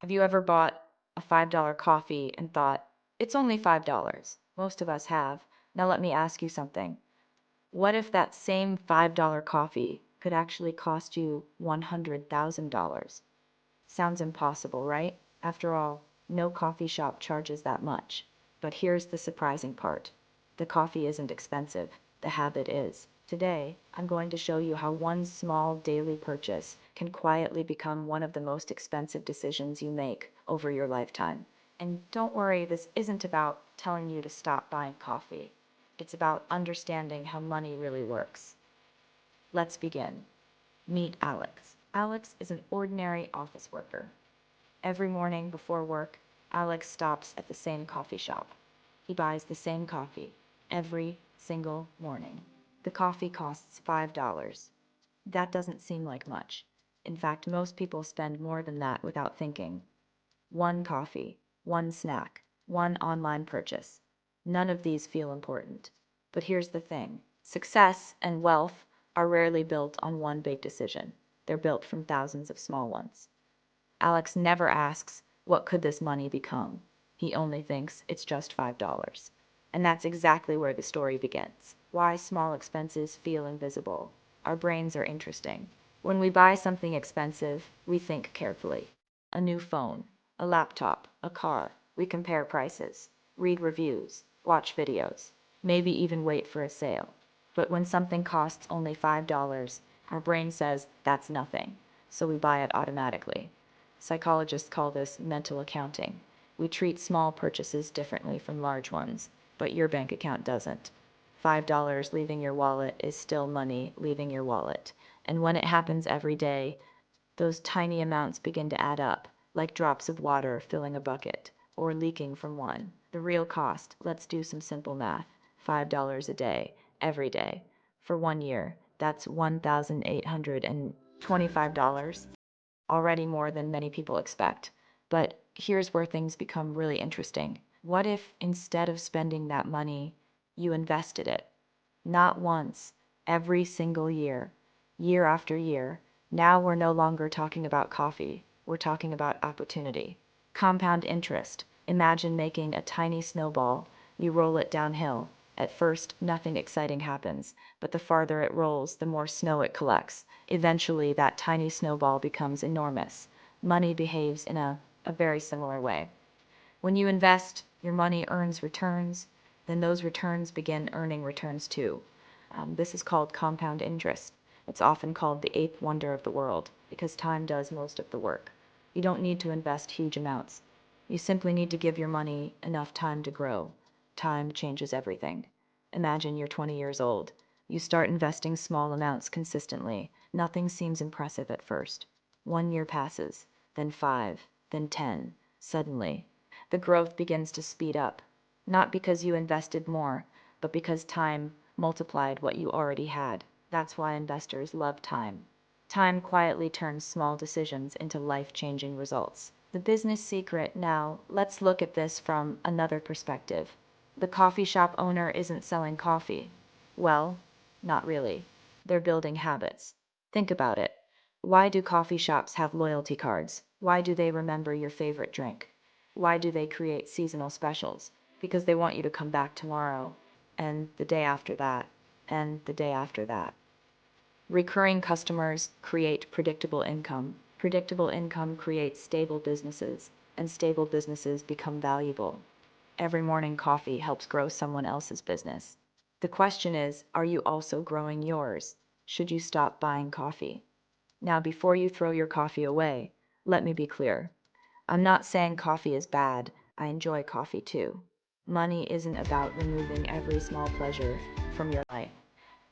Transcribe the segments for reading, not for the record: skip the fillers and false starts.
Have you ever bought a $5 coffee and thought, it's only $5? Most of us have. Now let me ask you something. What if that same $5 coffee could actually cost you $100,000? Sounds impossible, right? After all, no coffee shop charges that much. But here's the surprising part. The coffee isn't expensive. The habit is. Today, I'm going to show you how one small daily purchase can quietly become one of the most expensive decisions you make over your lifetime. And don't worry, this isn't about telling you to stop buying coffee. It's about understanding how money really works. Let's begin. Meet Alex. Alex is an ordinary office worker. Every morning before work, Alex stops at the same coffee shop. He buys the same coffee every single morning. The coffee costs $5. That doesn't seem like much. In fact, most people spend more than that without thinking. One coffee, one snack, one online purchase. None of these feel important. But here's the thing. Success and wealth are rarely built on one big decision. They're built from thousands of small ones. Alex never asks, what could this money become? He only thinks it's just $5. And that's exactly where the story begins. Why small expenses feel invisible. Our brains are interesting. When we buy something expensive, we think carefully. A new phone, a laptop, a car. We compare prices, read reviews, watch videos, maybe even wait for a sale. But when something costs only $5, our brain says that's nothing, so we buy it automatically. Psychologists call this mental accounting. We treat small purchases differently from large ones, but your bank account doesn't. $5 leaving your wallet is still money leaving your wallet. And when it happens every day, those tiny amounts begin to add up, like drops of water filling a bucket or leaking from one. The real cost, let's do some simple math. $5 a day, every day. For 1 year, that's $1,825. Already more than many people expect. But here's where things become really interesting. What if instead of spending that money, you invested it? Not once, every single year, year after year. Now we're no longer talking about coffee. We're talking about opportunity. Compound interest. Imagine making a tiny snowball. You roll it downhill. At first, nothing exciting happens, but the farther it rolls, the more snow it collects. Eventually, that tiny snowball becomes enormous. Money behaves in a very similar way. When you invest, your money earns returns, then those returns begin earning returns too. This is called compound interest. It's often called the eighth wonder of the world because time does most of the work. You don't need to invest huge amounts. You simply need to give your money enough time to grow. Time changes everything. Imagine you're 20 years old. You start investing small amounts consistently. Nothing seems impressive at first. 1 year passes, then 5, then 10. Suddenly, the growth begins to speed up. Not because you invested more, but because time multiplied what you already had. That's why investors love time. Time quietly turns small decisions into life-changing results. The business secret now, let's look at this from another perspective. The coffee shop owner isn't selling coffee. Well, not really. They're building habits. Think about it. Why do coffee shops have loyalty cards? Why do they remember your favorite drink? Why do they create seasonal specials? Because they want you to come back tomorrow, and the day after that, and the day after that. Recurring customers create predictable income. Predictable income creates stable businesses, and stable businesses become valuable. Every morning coffee helps grow someone else's business. The question is, are you also growing yours? Should you stop buying coffee? Now, before you throw your coffee away, let me be clear. I'm not saying coffee is bad. I enjoy coffee too. Money isn't about removing every small pleasure from your life.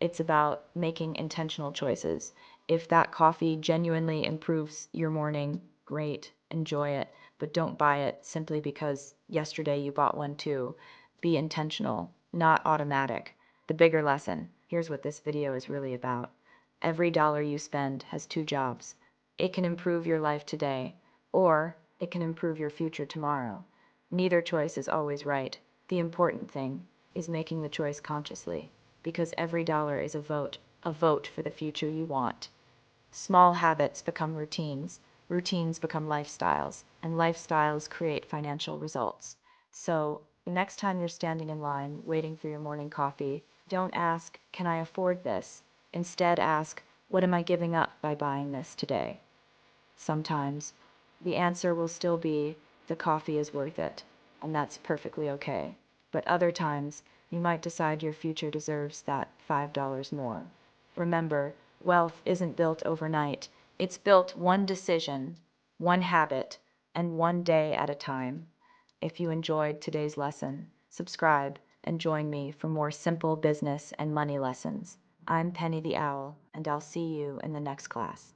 It's about making intentional choices. If that coffee genuinely improves your morning, great, enjoy it, but don't buy it simply because yesterday you bought one too. Be intentional, not automatic. The bigger lesson, here's what this video is really about. Every dollar you spend has two jobs. It can improve your life today, or it can improve your future tomorrow. Neither choice is always right. The important thing is making the choice consciously, because every dollar is a vote for the future you want. Small habits become routines, routines become lifestyles, and lifestyles create financial results. So, next time you're standing in line waiting for your morning coffee, don't ask, "Can I afford this?" Instead, ask, "What am I giving up by buying this today?" Sometimes the answer will still be, "The coffee is worth it," and that's perfectly okay. But other times, you might decide your future deserves that $5 more. Remember, wealth isn't built overnight. It's built one decision, one habit, and one day at a time. If you enjoyed today's lesson, subscribe and join me for more simple business and money lessons. I'm Penny the Owl, and I'll see you in the next class.